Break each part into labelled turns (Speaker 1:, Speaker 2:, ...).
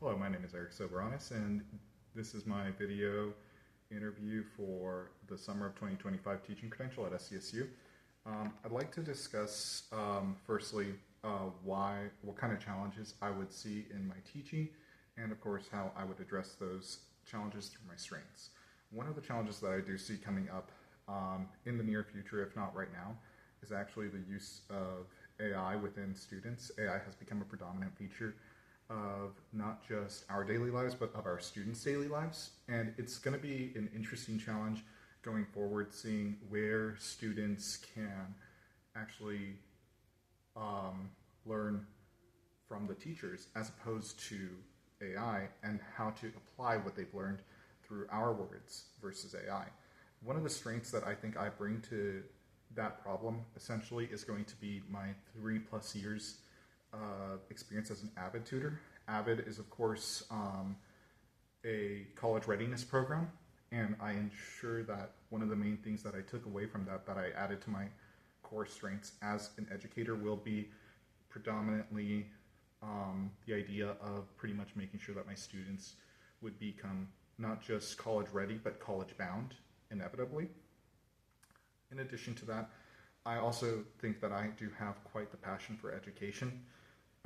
Speaker 1: Hello, my name is Eric Soberanis, and this is my video interview for the summer of 2025 teaching credential at SCSU. I'd like to discuss, firstly, what kind of challenges I would see in my teaching, and of course, how I would address those challenges through my strengths. One of the challenges that I do see coming up in the near future, if not right now, is actually the use of AI within students. AI has become a predominant feature of not just our daily lives, but of our students' daily lives. And it's going to be an interesting challenge going forward, seeing where students can actually learn from the teachers as opposed to AI, and how to apply what they've learned through our words versus AI. One of the strengths that I think I bring to that problem essentially is going to be my 3+ years experience as an AVID tutor. AVID is, of course, a college readiness program, and I ensure that one of the main things that I took away from that I added to my core strengths as an educator will be predominantly the idea of pretty much making sure that my students would become not just college ready, but college bound inevitably. In addition to that, I also think that I do have quite the passion for education.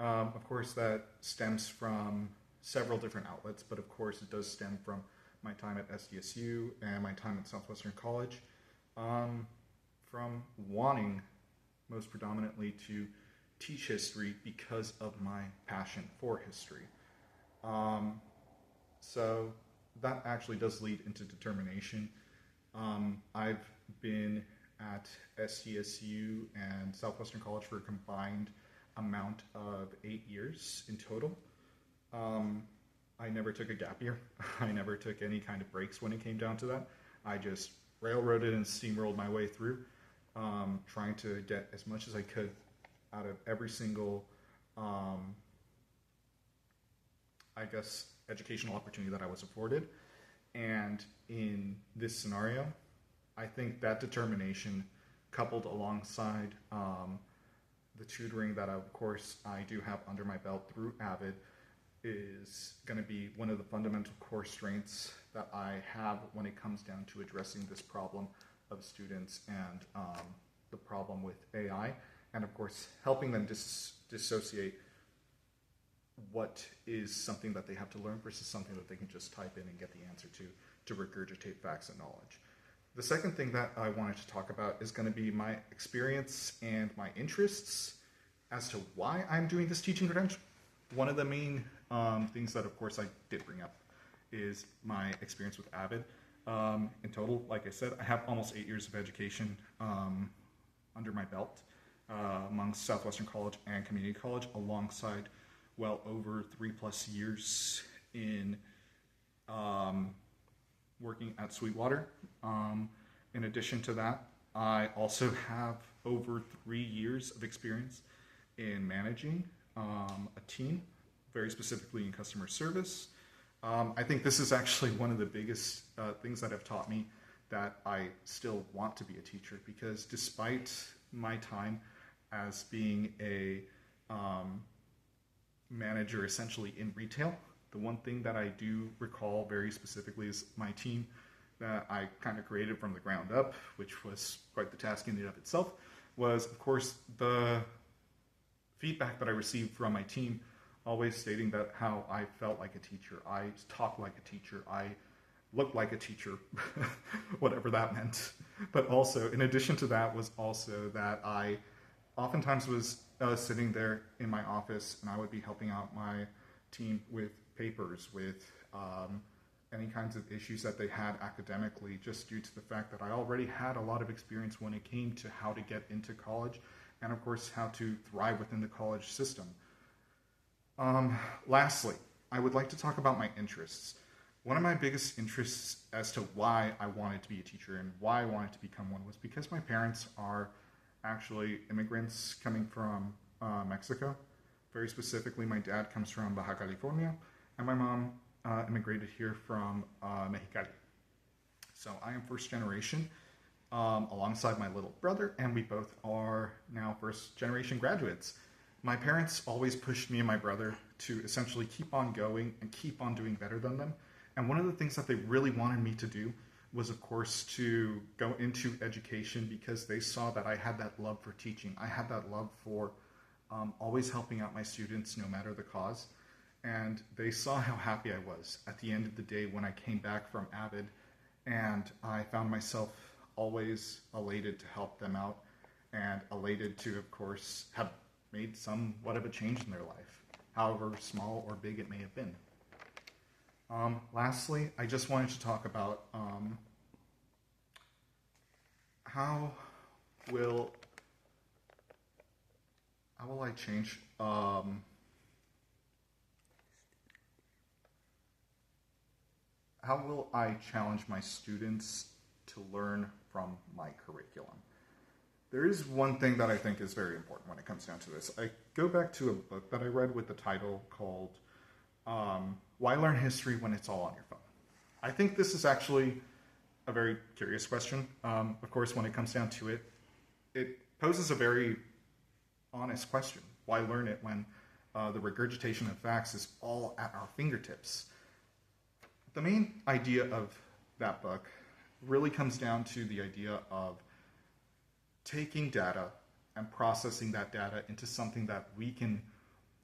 Speaker 1: Of course, that stems from several different outlets, but of course it does stem from my time at SDSU and my time at Southwestern College, from wanting most predominantly to teach history because of my passion for history. So that actually does lead into determination. I've been at SDSU and Southwestern College for a combined amount of 8 years in total. I never took a gap year. I never took any kind of breaks when it came down to that. I just railroaded and steamrolled my way through, trying to get as much as I could out of every single, educational opportunity that I was afforded. And in this scenario, I think that determination, coupled alongside the tutoring that, of course, I do have under my belt through AVID, is going to be one of the fundamental core strengths that I have when it comes down to addressing this problem of students and the problem with AI, and of course helping them dissociate what is something that they have to learn versus something that they can just type in and get the answer to regurgitate facts and knowledge. The second thing that I wanted to talk about is going to be my experience and my interests as to why I'm doing this teaching credential. One of the main things that, of course, I did bring up is my experience with AVID. In total, like I said, I have almost 8 years of education under my belt amongst Southwestern College and Community College, alongside well over 3+ years in working at Sweetwater. In addition to that, I also have over 3 years of experience in managing a team, very specifically in customer service. I think this is actually one of the biggest things that have taught me that I still want to be a teacher, because despite my time as being a manager essentially in retail, the one thing that I do recall very specifically is my team that I kind of created from the ground up, which was quite the task in and of itself, was, of course, the feedback that I received from my team, always stating that how I felt like a teacher, I talked like a teacher, I looked like a teacher, whatever that meant. But also, in addition to that, was also that I oftentimes was sitting there in my office, and I would be helping out my team with papers, with any kinds of issues that they had academically, just due to the fact that I already had a lot of experience when it came to how to get into college, and of course how to thrive within the college system. Lastly, I would like to talk about my interests. One of my biggest interests as to why I wanted to be a teacher and why I wanted to become one was because my parents are actually immigrants coming from Mexico. Very specifically, my dad comes from Baja California, and my mom immigrated here from Mexicali. So I am first generation alongside my little brother, and we both are now first generation graduates. My parents always pushed me and my brother to essentially keep on going and keep on doing better than them. And one of the things that they really wanted me to do was, of course, to go into education, because they saw that I had that love for teaching. I had that love for always helping out my students no matter the cause. And they saw how happy I was at the end of the day when I came back from Avid, and I found myself always elated to help them out and elated to, of course, have made somewhat of a change in their life, however small or big it may have been. Lastly, I just wanted to talk about how will I change how will I challenge my students to learn from my curriculum? There is one thing that I think is very important when it comes down to this. I go back to a book that I read with the title called Why Learn History When It's All on Your Phone? I think this is actually a very curious question. Of course, when it comes down to it, it poses a very honest question. Why learn it when the regurgitation of facts is all at our fingertips? The main idea of that book really comes down to the idea of taking data and processing that data into something that we can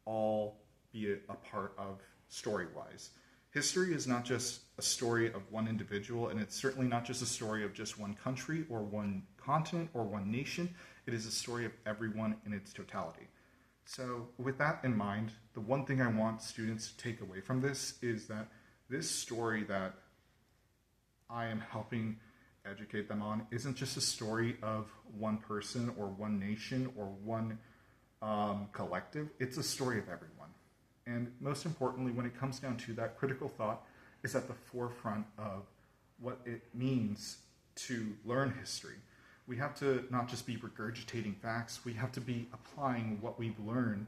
Speaker 1: all be a part of story-wise. History is not just a story of one individual, and it's certainly not just a story of just one country or one continent or one nation. It is a story of everyone in its totality. So with that in mind, the one thing I want students to take away from this is that this story that I am helping educate them on isn't just a story of one person or one nation or one collective. It's a story of everyone. And most importantly, when it comes down to that, critical thought is at the forefront of what it means to learn history. We have to not just be regurgitating facts, we have to be applying what we've learned,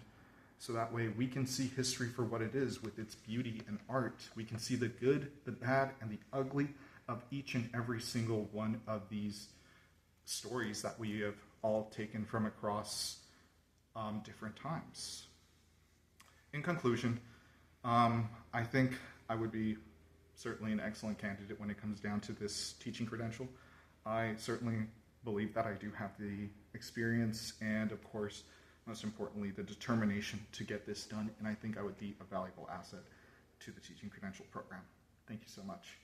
Speaker 1: so that way we can see history for what it is, with its beauty and art. We can see the good, the bad, and the ugly of each and every single one of these stories that we have all taken from across different times. In conclusion, I think I would be certainly an excellent candidate when it comes down to this teaching credential. I certainly believe that I do have the experience and, of course, most importantly, the determination to get this done, and I think I would be a valuable asset to the teaching credential program. Thank you so much.